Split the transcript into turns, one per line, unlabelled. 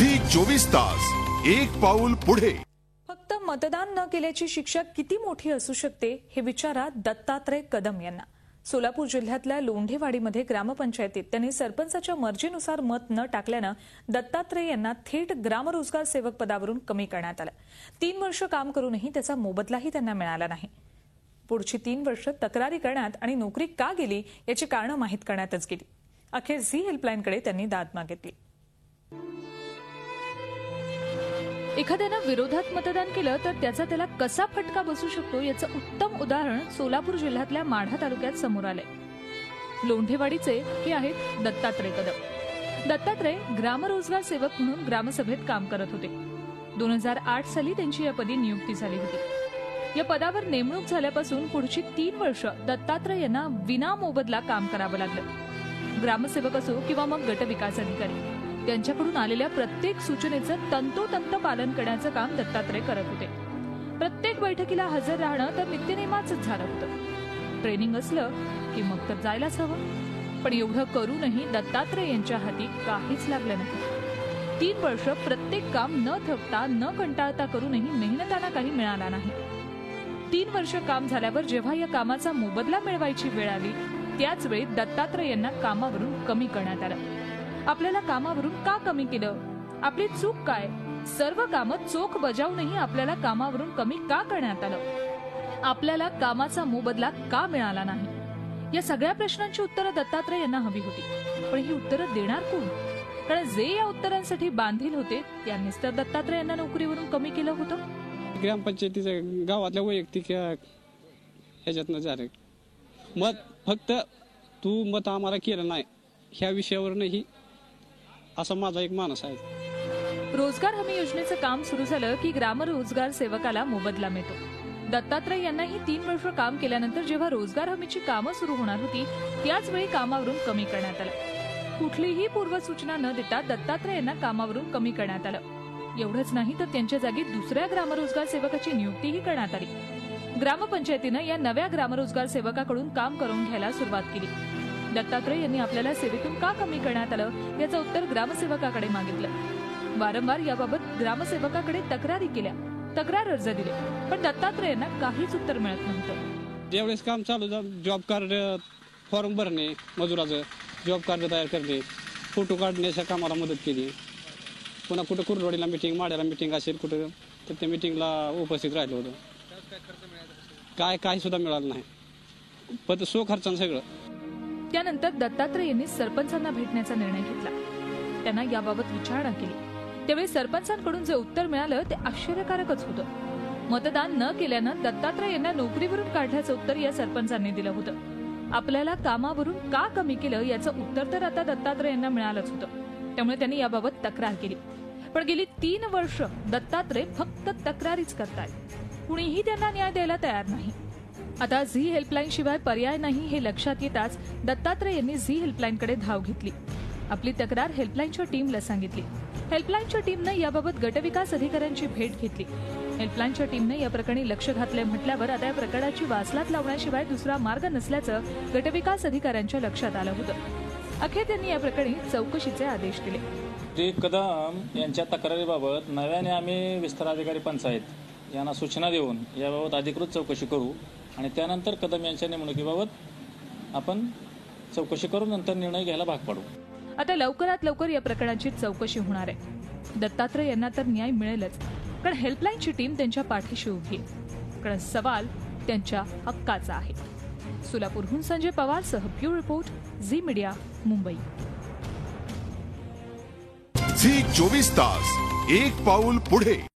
Zee 24 तास एक पाऊल पुढे।
फक्त मतदान न केल्याची शिक्षा किती मोठी असू शकते हे विचारा दत्तात्रय कदम यांना। सोलापूर जिल्ह्यातल्या लोंढेवाडीमध्ये ग्रामपंचायतीत त्यांनी सरपंचाच्या मर्जीनुसार मत न टाकल्यानं दत्तात्रय यांना थेट ग्रामरोजगार सेवक पदावरून कमी करण्यात आलं। 3 वर्ष काम करूनही त्याचा मोबदलाही त्यांना मिळाला नाही। पुढची 3 वर्ष तक्रारी करण्यात आणि नोकरी का गेली याची कारणं माहीत करण्यातच गेली। अखेर झी हेल्पलाईनकडे त्यांनी दाद मागितली। एखाद्यानं विरोधात मतदान केलं तर त्याचा त्याला कसा फटका बसू शकतो याचं उत्तम उदाहरण सोलापूर जिल्ह्यातल्या माढा तालुक्यात समोर आलंय। लोंढेवाडीचे हे आहेत दत्तात्रय कदम। दत्तात्रय ग्रामरोजगार सेवक म्हणून ग्रामसभेत काम करत होते। 2008 साली त्यांची या पदी नियुक्ती झाली होती। या पदावर नेमणूक झाल्यापासून पुढची 3 वर्ष दत्तात्रय यांना विना मोबदला काम करावं लागलं। ग्रामसेवक असो किंवा मग गट विकास अधिकारी, त्यांच्याकडून आलेल्या प्रत्येक सूचनेचं तंतोतंत पालन करण्याचं काम दत्तात्रय करत होते। प्रत्येक बैठकीला हजर राहणं तर नित्यनेमाच झालं होतं। ट्रेनिंग असलं की मग तर जायलाच हवं। पण एवढं करूनही दत्तात्रय यांच्या हाती काहीच लागलं नाही। 3 वर्ष प्रत्येक काम न थकता न कंटाळता करूनही मेहनताना काही मिळाला नाही। 3 वर्ष काम झाल्यावर जेव्हा या कामाचा मोबदला मिळवायची वेळ आली त्याच वेळी दत्तात्रय यांना कामावरून कमी करण्यात आलं। आपल्याला कामावरून का कमी केलं? आपली चूक काय? सर्व कामं चोख बजावूनही आपल्याला कामावरून कमी का करण्यात आलं? आपल्याला कामाचा मोबदला का मिळाला नाही? या सगळ्या प्रश्नांची उत्तरं दत्तात्रय यांना हवी होती। पण ही उत्तरं देणार कोण? कारण जे या उत्तरांसाठी बांधील होते त्यांनीच तर दत्तात्रय यांना नोकरीवरून कमी केलं होतं।
ग्रामपंचायतीच्या गावातल्या वैयक्तिक ह्याच्यातनं झालं मत, फक्त तू मत आम्हाला केलं नाही ह्या विषयावरही असा माझा एक मानस आहे।
रोजगार हमी योजनेचं काम सुरू झालं की ग्रामरोजगार सेवकाला मोबदला मिळतो। दत्तात्रय यांनाही 3 वर्ष काम केल्यानंतर जेव्हा रोजगार हमीची कामं सुरू होणार होती त्याच वेळी कामावरून कमी करण्यात आलं। कुठलीही पूर्वसूचना न देता दत्तात्रय यांना कामावरून कमी करण्यात आलं। एवढंच नाही तर त्यांच्या जागी दुसऱ्या ग्रामरोजगार सेवकाची नियुक्तीही करण्यात आली। ग्रामपंचायतीनं या नव्या ग्रामरोजगार सेवकाकडून काम करून घ्यायला सुरुवात केली। दत्तात्रय यांनी आपल्याला सेवेतून का कमी करण्यात आलं याचं उत्तर ग्रामसेवकाकडे मागितलं। वारंवार याबाबत ग्रामसेवकाकडे तक्रारी केल्या, तक्रार अर्ज दिले, पण दत्तात्रय यांना काहीच उत्तर मिळत नव्हतं।
ज्यावेळेस काम चालू झालं जॉब कार्ड फॉर्म भरणे, मजुराचं जॉब कार्ड तयार करणे, फोटो काढण्याच्या कामाला मदत केली। पुन्हा कुठं कुरवाडीला मिटिंग, माड्याला मिटिंग असेल कुठं तर त्या मिटिंगला उपस्थित राहिलो होतो। काय सुद्धा मिळालं नाही, पण सो खर्चानं सगळं।
त्यानंतर दत्तात्रय यांनी सरपंचांना भेटण्याचा निर्णय घेतला। त्यांना याबाबत विचारणा केली। त्यावेळी सरपंचांकडून जे उत्तर मिळालं ते आश्चर्यकारकच होतं। मतदान न केल्यानं दत्तात्रय यांना नोकरीवरून काढल्याचं उत्तर या सरपंचांनी दिलं होतं। आपल्याला कामावरून का कमी केलं याचं उत्तर तर आता दत्तात्रय यांना मिळालंच होतं। त्यामुळे त्यांनी याबाबत तक्रार केली। पण गेली 3 वर्ष दत्तात्रय फक्त तक्रारीच करतायत। कुणीही त्यांना न्याय द्यायला तयार नाही। आता झी हेल्पलाईन शिवाय पर्याय नाही हे लक्षात येताच दत्तात्रय यांनी झी हेल्पलाईनकडे धाव घेतली। आपली तक्रार हेल्पलाईनच्या टीमला सांगितली। हेल्पलाईनच्या टीमनं याबाबत गटविकास अधिकाऱ्यांची भेट घेतली। हेल्पलाईनच्या टीमनं या प्रकरणी लक्ष घातलंय म्हटल्यावर आता या प्रकरणाची वासलात लावण्याशिवाय दुसरा मार्ग नसल्याचं गटविकास अधिकाऱ्यांच्या लक्षात आलं होतं। अखेर त्यांनी या प्रकरणी चौकशीचे आदेश दिले।
श्री कदम यांच्या तक्रारीबाबत नव्याने आम्ही विस्तार अधिकारी पंचायत यांना सूचना देऊन याबाबत अधिकृत चौकशी करू आणि त्यानंतर कदम यांच्या नेमणुकीबाबत आपण चौकशी करून नंतर निर्णय घ्यायला भाग पाडू।
आता लवकरात लवकर या प्रकरणाची चौकशी होणार आहे। दत्तात्रय यांना तर न्याय मिळेलच, पण हेल्पलाईनची टीम त्यांच्या पाठीशी उभी आहे, कारण सवाल त्यांच्या हक्काचा आहे। सोलापूरहून संजय पवारसह bureau report, Zee media, Mumbai.
Zee 24 तास एक पाऊल पुढे।